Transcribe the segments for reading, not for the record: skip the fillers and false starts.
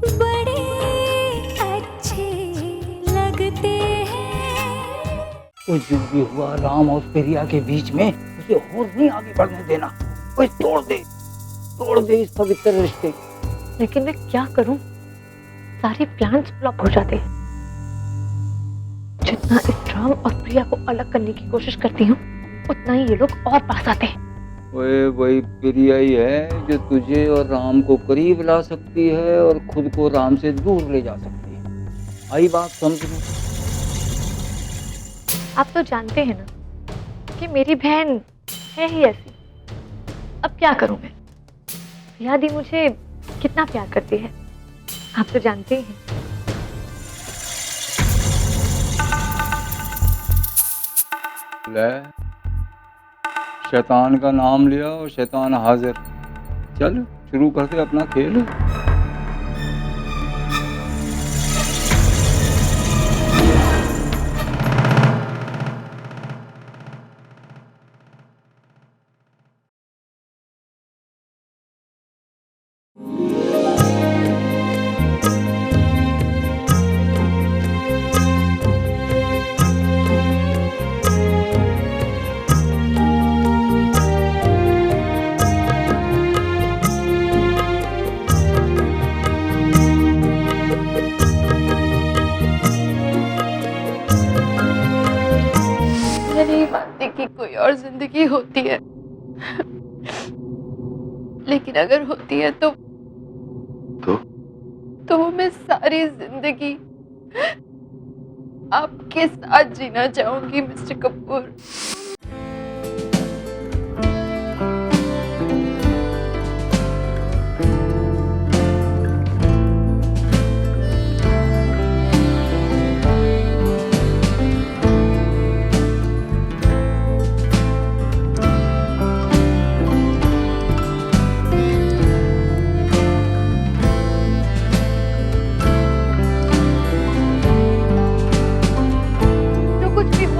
बड़े अच्छे लगते हैं। वो जो भी हुआ राम और प्रिया के बीच में उसे और नहीं आगे बढ़ने देना। कोई तोड़ दे इस पवित्र रिश्ते। लेकिन मैं क्या करूं, सारे प्लान्स फ्लॉप हो जाते हैं। जितना इस राम और प्रिया को अलग करने की कोशिश करती हूँ, उतना ही ये लोग और पास आते हैं। वही प्रिया ही है जो तुझे और राम को करीब ला सकती है और खुद को राम से दूर ले जा सकती है। आई बात समझ में? आप तो जानते हैं ना कि मेरी बहन है ही ऐसी। अब क्या करूं मैं? प्रिया दी मुझे कितना प्यार करती है, आप तो जानते ही हैं। ले, शैतान का नाम लिया और शैतान हाजिर। चल शुरू करते अपना खेल। मैं नहीं मानती कि कोई और जिंदगी होती है, लेकिन अगर होती है तो वो मैं सारी जिंदगी आपके साथ जीना चाहूंगी मिस्टर कपूर।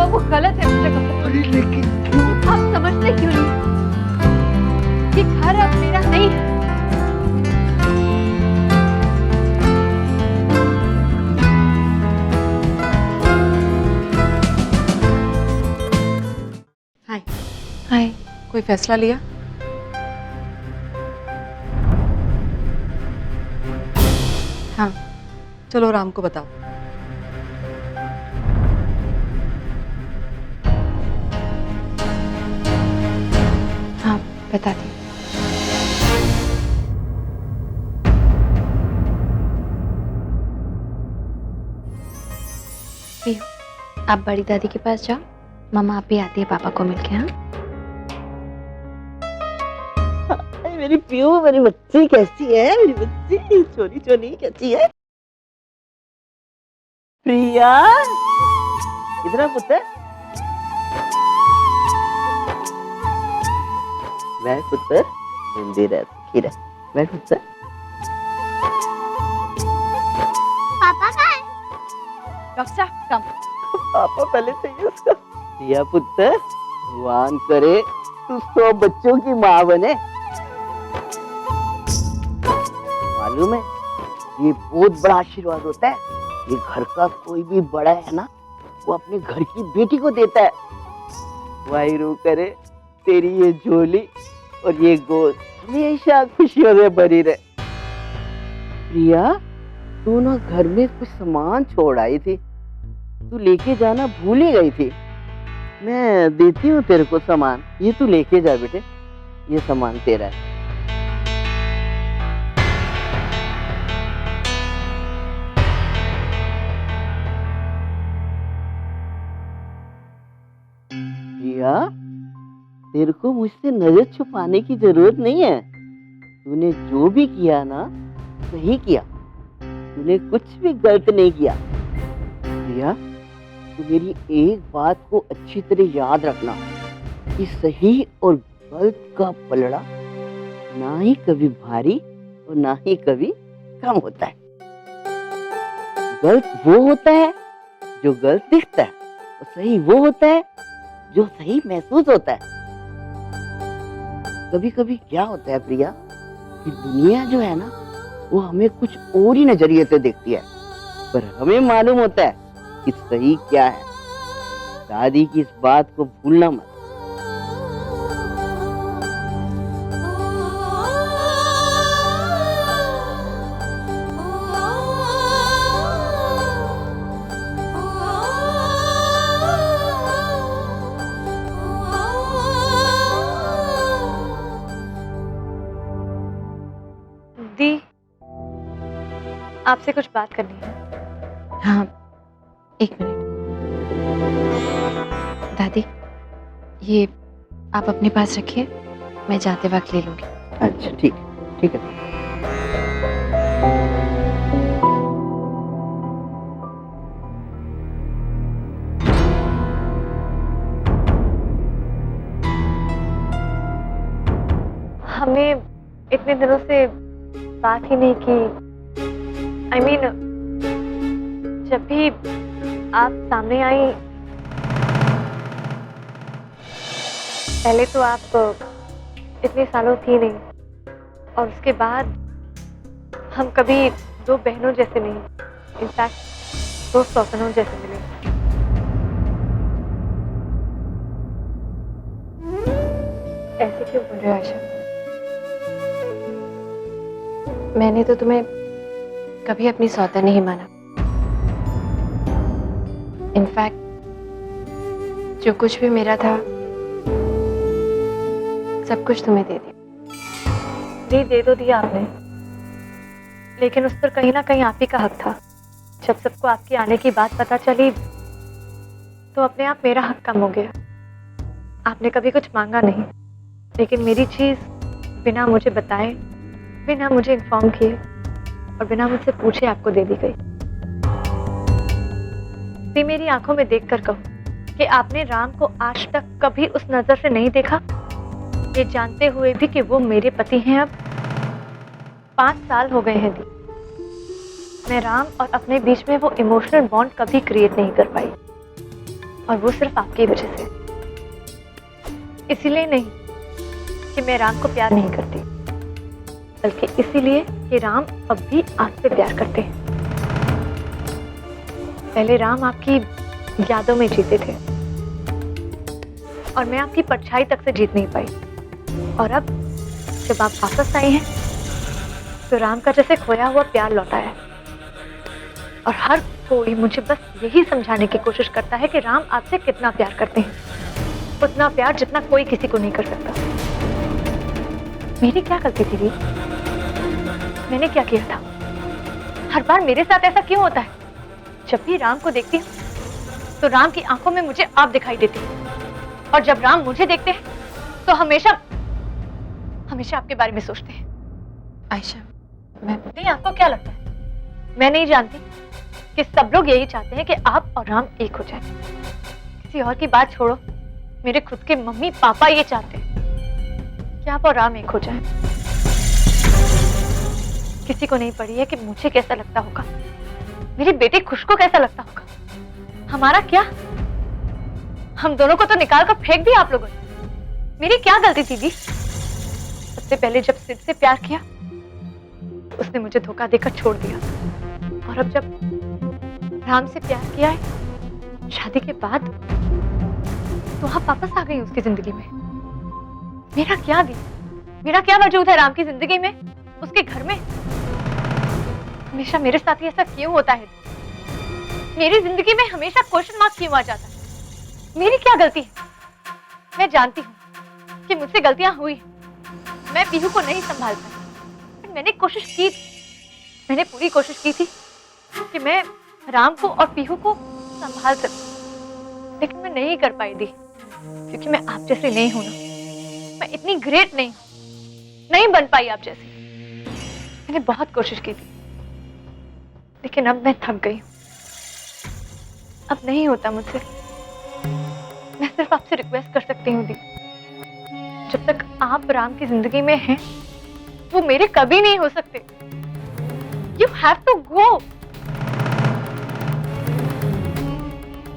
वो गलत है मिस्टर कपूर। लेकिन आप समझते क्यों नहीं? ये घर अब मेरा नहीं है। हाय हाय। कोई फैसला लिया? हाँ, चलो राम को बताओ। हाँ, बताती हूँ। पियो, आप बड़ी दादी के पास जाओ, मम्मा आप भी आती है पापा को मिलके। हाँ, मेरी प्यू, मेरी बच्ची कैसी है? मेरी बच्ची चोरी चोरी कैसी है? प्रिया, इधर आ पुत्र। मैं पुत्र हिंदी रह सुखी रह। मैं पुत्र। पापा कहाँ है? डॉक्टर साहब कम। पापा पहले चाहिए उसका। प्रिया पुत्र, भगवान करे तू 100 बच्चों की माँ बने। मालूम है, ये बहुत बड़ा आशीर्वाद होता है। ये घर का कोई भी बड़ा है ना, वो अपने घर की बेटी को देता है। वाहिरू करे तेरी ये झोली और ये गोद हमेशा खुशियों से भरी रहे। प्रिया, तू ना घर में कुछ सामान छोड़ आई थी, तू लेके जाना भूल ही गई थी। मैं देती हूँ तेरे को सामान, ये तू लेके जा बेटे, ये सामान तेरा है। प्रिया, तेरे को मुझसे नजर छुपाने की जरूरत नहीं है। तूने जो भी किया ना, सही किया। तूने कुछ भी गलत नहीं किया। प्रिया, तू मेरी एक बात को अच्छी तरह याद रखना कि सही और गलत का पलड़ा ना ही कभी भारी और ना ही कभी कम होता है। गलत वो होता है जो गलत दिखता है, और सही वो होता है जो सही महसूस होता है। कभी कभी क्या होता है प्रिया कि दुनिया जो है ना, वो हमें कुछ और ही नजरिए से देखती है, पर हमें मालूम होता है कि सही क्या है। दादी की इस बात को भूलना मत। दी, आपसे कुछ बात करनी है। हाँ, एक मिनट। दादी, ये आप अपने पास रखिए, मैं जाते वक्त ले लूंगी। अच्छा ठीक है। हमने इतने दिनों से बात ही नहीं की। I mean, जब भी आप सामने आई, पहले तो आप इतने सालों थी नहीं, और उसके बाद हम कभी दो बहनों जैसे नहीं, इनफैक्ट दो सौतनों जैसे मिले। ऐसे क्यों बोल रहे हो आयशा? मैंने तो तुम्हें कभी अपनी सौतन नहीं माना। इनफैक्ट जो कुछ भी मेरा था सब कुछ तुम्हें दे दिया। दे तो दिया आपने, लेकिन उस पर कहीं ना कहीं आप ही का हक था। जब सबको आपके आने की बात पता चली तो अपने आप मेरा हक कम हो गया। आपने कभी कुछ मांगा नहीं, लेकिन मेरी चीज बिना मुझे बताए, बिना मुझे इन्फॉर्म किए और बिना मुझसे पूछे आपको दे दी गई। दी, मेरी आंखों में देखकर कहो कि आपने राम को आज तक कभी उस नजर से नहीं देखा, ये जानते हुए भी कि वो मेरे पति हैं। अब 5 साल हो गए हैं दी, मैं राम और अपने बीच में वो इमोशनल बॉन्ड कभी क्रिएट नहीं कर पाई, और वो सिर्फ आपकी वजह से। इसीलिए नहीं कि मैं राम को प्यार नहीं करती, बल्कि इसीलिए कि राम अब भी आपसे प्यार करते हैं। पहले राम आपकी यादों में जीते थे और मैं आपकी परछाई तक से जीत नहीं पाई, और अब जब आप वापस आए हैं तो राम का जैसे खोया हुआ प्यार लौटा है। और हर कोई मुझे बस यही समझाने की कोशिश करता है कि राम आपसे कितना प्यार करते हैं, उतना प्यार जितना कोई किसी को नहीं कर सकता। मेरी क्या गलती थी? मैंने क्या किया था? हर बार मेरे साथ ऐसा क्यों होता है? जब भी राम को देखती हूँ तो राम की आंखों में मुझे आप दिखाई देती है, और जब राम मुझे देखते हैं तो हमेशा आपके बारे में सोचते हैं। आयशा, मैं नहीं, आपको क्या लगता है? मैं नहीं जानती कि सब लोग यही चाहते हैं कि आप और राम एक हो जाए। किसी और की बात छोड़ो, मेरे खुद के मम्मी पापा ये चाहते हैं कि आप और राम एक हो जाए। किसी को नहीं पड़ी है कि मुझे कैसा लगता होगा, मेरे बेटे खुश को कैसा लगता होगा। हमारा क्या, हम दोनों को तो निकाल कर फेंक दिया आप लोगों ने। मेरी क्या गलती थी दी? सबसे पहले जब सिड से प्यार किया उसने मुझे धोखा देकर छोड़ दिया, और अब जब राम से प्यार किया है शादी के बाद, तो आप वापस आ गई उसकी जिंदगी में। मेरा क्या दी, मेरा क्या वजूद है राम की जिंदगी में, उसके घर में? हमेशा मेरे साथ ही ऐसा क्यों होता है? मेरी जिंदगी में हमेशा क्वेश्चन मार्क क्यों आ जाता है? मेरी क्या गलती है? मैं जानती हूँ कि मुझसे गलतियां हुई, मैं पीहू को नहीं संभाल पाई, पर मैंने कोशिश की, मैंने पूरी कोशिश की थी कि मैं राम को और पीहू को संभाल सकूं, लेकिन मैं नहीं कर पाई दी, क्योंकि मैं आप जैसी नहीं हूं ना। मैं इतनी ग्रेट नहीं बन पाई आप जैसी। मैंने बहुत कोशिश की थी, लेकिन अब मैं थक गई हूं। अब नहीं होता मुझसे। मैं सिर्फ आपसे रिक्वेस्ट कर सकती हूँ दी, जब तक आप राम की जिंदगी में हैं, वो मेरे कभी नहीं हो सकते। You have to go.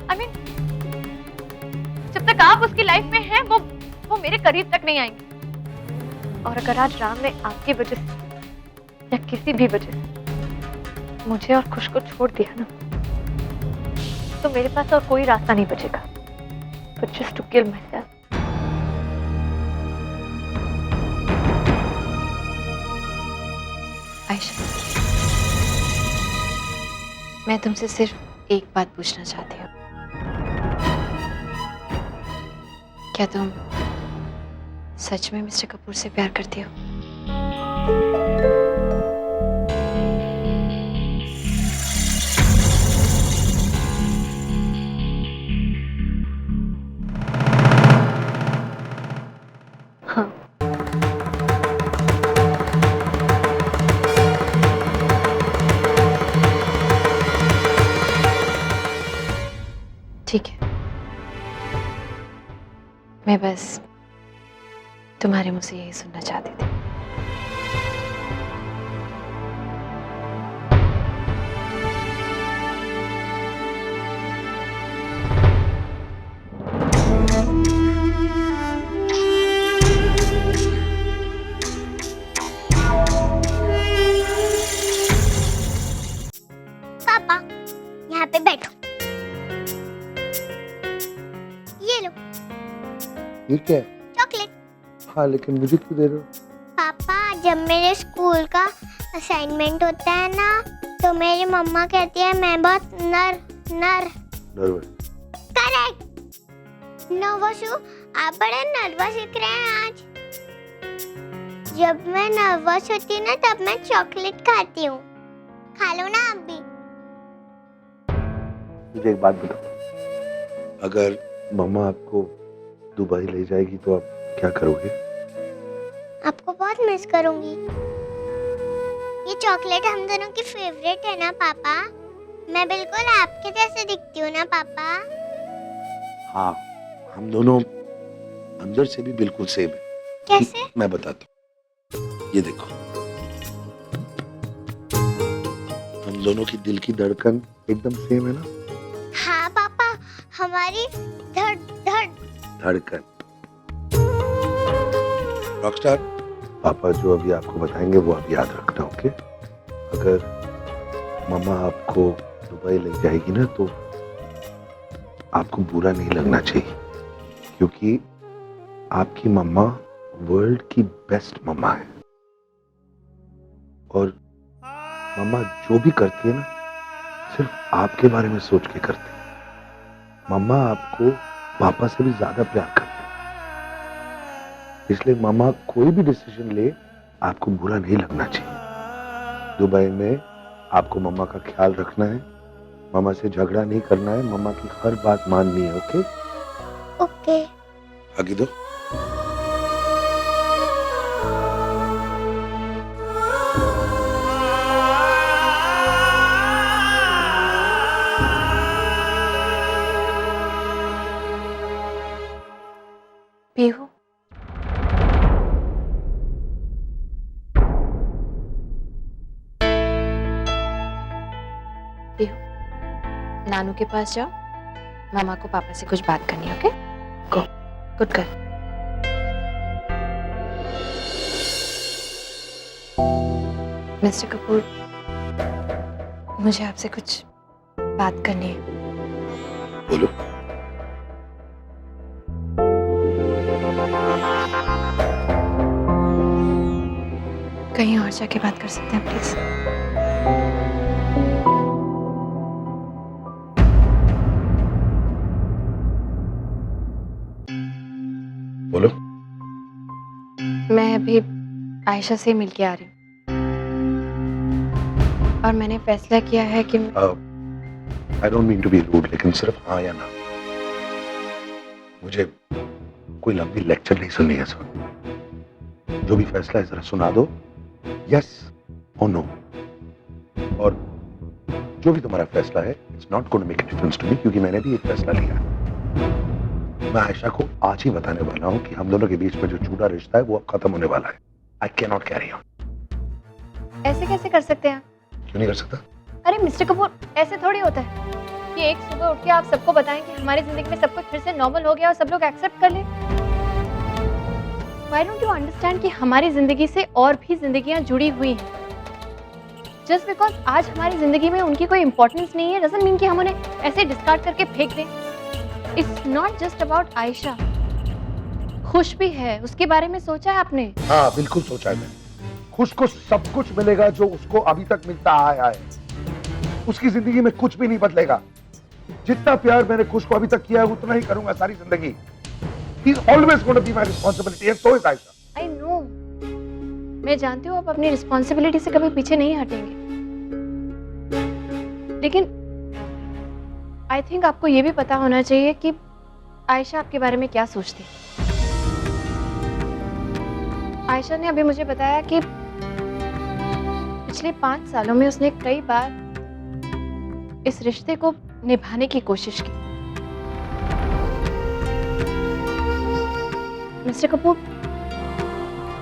I mean, जब तक आप उसकी लाइफ में हैं, वो मेरे करीब तक नहीं आएंगे। और अगर आज राम ने आपकी वजह से या किसी भी वजह से मुझे और खुश को छोड़ दिया ना, तो मेरे पास और कोई रास्ता नहीं बचेगा but just to kill myself. Ayesha, मैं तुमसे सिर्फ एक बात पूछना चाहती हूँ। क्या तुम सच में मिस्टर कपूर से प्यार करती हो? हाँ, ठीक है, मैं बस तुम्हारे मुंह से यही सुनना चाहती थी। पापा यहाँ पे बैठो, ये लो ये क्या है? चॉकलेट। हाँ, लेकिन मुझे क्यों दे रहे हो? पापा जब मेरे स्कूल का असाइनमेंट होता है ना, तो मेरी मम्मा कहती है मैं बहुत नर्वस। करेक्ट, नर्वस हूँ। आप बड़े नर्वस दिख रहे हैं आज। जब मैं नर्वस होती हूँ ना, तब मैं चॉकलेट खाती हूँ। खा लो ना आप भी। मुझे एक बात बताओ, अगर मम्मा आपको दुबई ले जाएगी तो आप क्या करोगे? आपको बहुत मिस करूंगी। ये चॉकलेट हम दोनों की फेवरेट है ना पापा? मैं बिल्कुल आपके जैसे दिखती हूँ ना पापा? हाँ, हम दोनों अंदर से भी बिल्कुल सेम है। कैसे? मैं बताता हूँ, ये देखो, हम दोनों की दिल की धड़कन एकदम सेम है ना? हाँ पापा, हमारी धड़कन। रॉकस्टार, पापा जो अभी आपको बताएंगे वो आप याद रखना, ओके? अगर मम्मा आपको दुबई ले जाएगी ना, तो आपको बुरा नहीं लगना चाहिए, क्योंकि आपकी मम्मा वर्ल्ड की बेस्ट मम्मा है। और मम्मा जो भी करती है ना, सिर्फ आपके बारे में सोच के करती है। मम्मा आपको पापा से भी ज्यादा प्यार करती है, इसलिए मम्मा कोई भी डिसीजन ले, आपको बुरा नहीं लगना चाहिए। दुबई में आपको मम्मा का ख्याल रखना है, मम्मा से झगड़ा नहीं करना है, मम्मा की हर बात माननी है, ओके? ओके। आगे दो। पीहू, पीहू, नानू के पास जाओ, मामा को पापा से कुछ बात करनी है, ओके? गो, गुड गर्ल। मिस्टर कपूर, मुझे आपसे कुछ बात करनी है। बोलो। कहीं और जाके बात कर सकते हैं प्लीज? बोलो। मैं अभी आयशा से मिल के आ रही हूँ और मैंने फैसला किया है कि I don't mean to be rude, लेकिन सिर्फ हाँ या ना। मुझे कोई लंबी लेक्चर नहीं सुननी है सर। जो भी फैसला है जरा सुना दो, यस और नो। और जो भी तुम्हारा फैसला है, it's not going to make a difference to me, क्योंकि मैंने भी एक फैसला लिया है। मैं आयशा को आज ही बताने वाला हूँ कि हम दोनों के बीच में जो झूठा रिश्ता है वो अब खत्म होने वाला है। I can not carry on. ऐसे कैसे कर सकते हैं? क्यों नहीं कर सकता? अरे मिस्टर कपूर, ऐसे थोड़ी होता है कि एक सुबह उठ के आप सबको बताएं कि हमारी जिंदगी में सब कुछ फिर से नॉर्मल हो गया और सब लोग एक्सेप्ट कर लें। Why don't you understand कि हमारी जिंदगी से और भी जिंदगियां जुड़ी हुई हैं जस्ट बिकॉज आज हमारी जिंदगी में उनकी कोई इंपॉर्टेंस नहीं है डजंट मीन कि हम उन्हें ऐसे डिस्कार्ड करके फेंक दें। It's not just about Ayesha. खुश भी है, उसके बारे में सोचा है आपने? हाँ बिल्कुल सोचा है मैंने। खुश को सब कुछ मिलेगा जो उसको अभी तक मिलता आया है। उसकी जिंदगी में कुछ भी नहीं बदलेगा। जितना प्यार मैंने खुश को अभी तक किया है उतना ही करूंगा सारी जिंदगी। He is always going to be my responsibility and so is Aisha. I know, मैं जानती हूँ आप अपनी रिस्पॉन्सिबिलिटी से कभी पीछे नहीं हटेंगे, लेकिन आई थिंक आपको ये भी पता होना चाहिए कि आयशा आपके बारे में क्या सोचती है। आयशा ने अभी मुझे बताया कि पिछले 5 सालों में उसने कई बार इस रिश्ते को निभाने की कोशिश की। मिस्टर कपूर,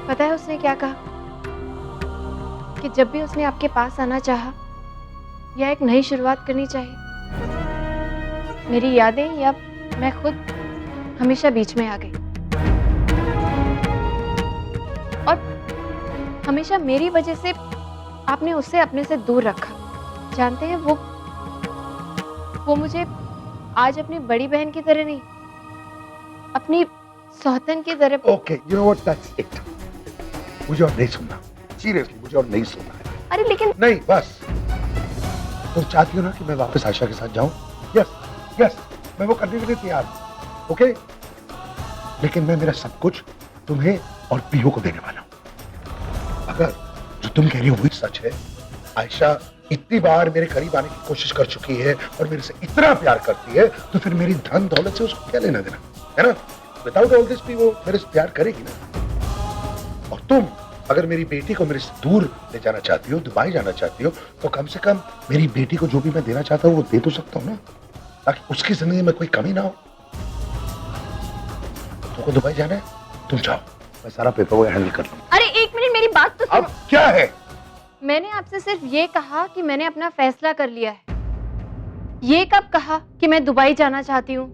पता है उसने क्या कहा? कि जब भी उसने आपके पास आना चाहा या एक नई शुरुआत करनी चाहिए, मेरी यादें या मैं खुद हमेशा बीच में आ गई और हमेशा मेरी वजह से आपने उसे अपने से दूर रखा। जानते हैं वो मुझे आज अपनी बड़ी बहन की तरह नहीं, अपनी सौतन की तरह। Okay, you know what? That's it. मुझे और नहीं सुनना। Seriously, मुझे और नहीं सुनना है। अरे लेकिन नहीं, बस। तुम चाहती हो ना कि मैं वापस आयशा के साथ जाऊं? Yes, yes, मैं वो करने के लिए तैयार हूं। Okay? लेकिन मैं मेरा सब कुछ तुम्हें और पीहू को देने वाला हूं। अगर जो तुम कह रही हो वही सच है, आयशा इतनी बार मेरे करीब आने की कोशिश कर चुकी है और मेरे से इतना प्यार करती है, तो फिर मेरी धन दौलत से उसको क्या लेना देना, है ना? विदाउट ऑल दिस भी वो मेरे से प्यार करेगी ना। और तुम अगर मेरी बेटी को मेरे से दूर ले जाना चाहती हो, दुबई जाना चाहती हो, तो कम से कम मेरी बेटी को जो भी मैं देना चाहता हूँ वो दे तो सकता हूँ ना, ताकि उसकी जिंदगी में कोई कमी ना हो। तुमको दुबई जाना है, तुम जाओ, मैं सारा पेपर वो हैंडल कर लूंगा। अरे एक मिनट, मेरी बात तो सुनो। अब क्या है? मैंने आपसे सिर्फ ये कहा कि मैंने अपना फैसला कर लिया है। ये कब कहा कि मैं दुबई जाना चाहती हूँ?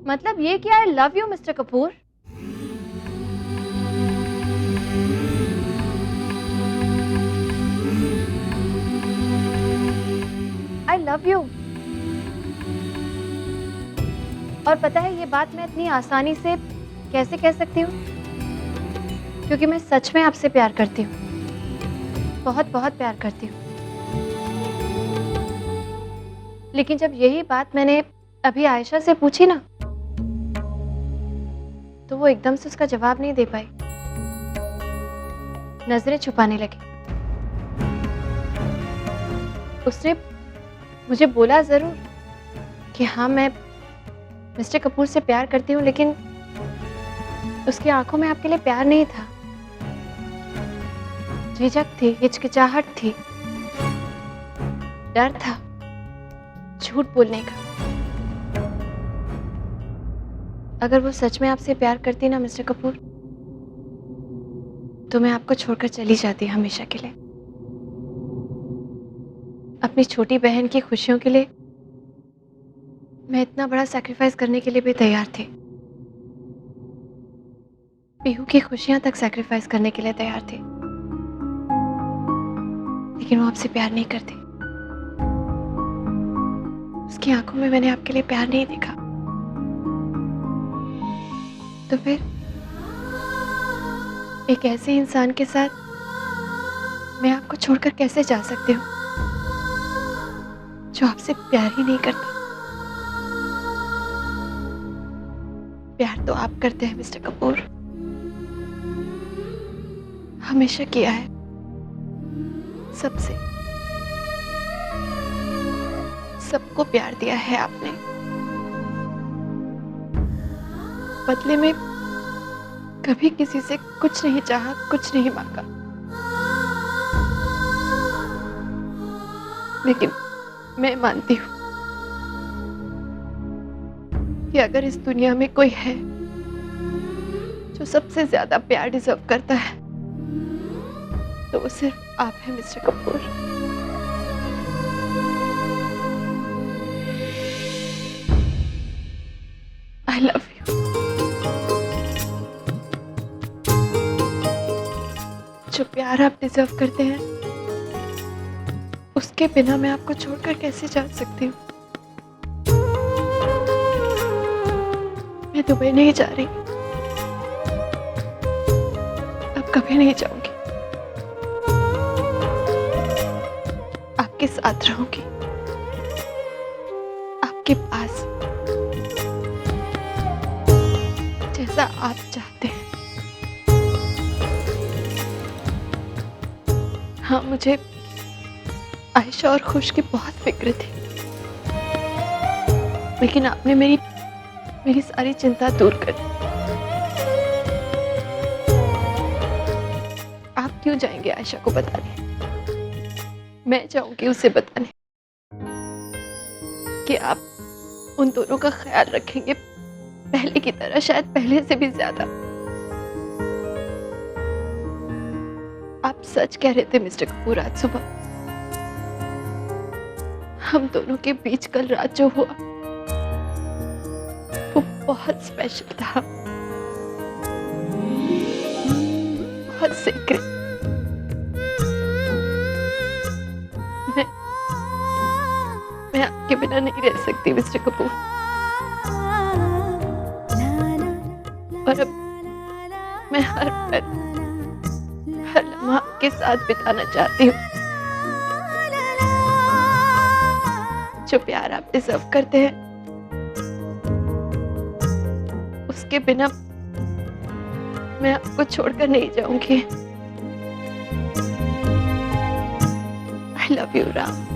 मतलब ये कि I love you mister Kapoor. I love you. और पता है ये बात मैं इतनी आसानी से कैसे कह सकती हूँ? क्योंकि मैं सच में आपसे प्यार करती हूँ, बहुत बहुत प्यार करती हूँ। लेकिन जब यही बात मैंने अभी आयशा से पूछी ना, तो वो एकदम से उसका जवाब नहीं दे पाई, नजरें छुपाने लगी। उसने मुझे बोला जरूर कि हाँ मैं मिस्टर कपूर से प्यार करती हूँ, लेकिन उसकी आंखों में आपके लिए प्यार नहीं था, झिझक थी, हिचकिचाहट थी, डर था झूठ बोलने का। अगर वो सच में आपसे प्यार करती ना मिस्टर कपूर, तो मैं आपको छोड़कर चली जाती हमेशा के लिए। अपनी छोटी बहन की खुशियों के लिए मैं इतना बड़ा सैक्रिफाइस करने के लिए भी तैयार थी। पीहू की खुशियां तक सैक्रिफाइस करने के लिए तैयार थी, लेकिन वो आपसे प्यार नहीं करती। उसकी आंखों में मैंने आपके लिए प्यार नहीं देखा। तो फिर एक ऐसे इंसान के साथ मैं आपको छोड़कर कैसे जा सकती हूँ जो आपसे प्यार ही नहीं करता? प्यार तो आप करते हैं मिस्टर कपूर, हमेशा किया है, सबसे, सबको प्यार दिया है आपने। बदले में कभी किसी से कुछ नहीं चाहा, कुछ नहीं मांगा। लेकिन मैं मानती हूँ कि अगर इस दुनिया में कोई है जो सबसे ज्यादा प्यार डिजर्व करता है, तो वो सिर्फ आप हैं mister Kapoor. I love you. जो प्यार आप डिजर्व करते हैं, उसके बिना मैं आपको छोड़कर कैसे जा सकती हूँ। मैं दुबई नहीं जा रही, अब कभी नहीं जाऊंगी। आपके साथ रहूंगी, आपके पास, जैसा आप चाहते हैं। हाँ, मुझे आयशा और खुश की बहुत फिक्र थी, लेकिन आपने मेरी सारी चिंता दूर कर दी। आप क्यों जाएंगे आयशा को बताने? मैं जाऊंगी उसे बताने कि आप उन दोनों का ख्याल रखेंगे, पहले की तरह, शायद पहले से भी ज्यादा। आप सच कह रहे थे मिस्टर कपूर। आज सुबह हम दोनों के बीच कल रात जो हुआ वो बहुत स्पेशल था, बहुत सीक्रेट। मैं आपके बिना नहीं रह सकती मिस्टर कपूर, और अब मैं हर पल, हर लम्हा आपके साथ बिताना चाहती हूँ। जो प्यार आप डिजर्व करते हैं, उसके बिना मैं आपको छोड़कर नहीं जाऊंगी। I love you, Ram.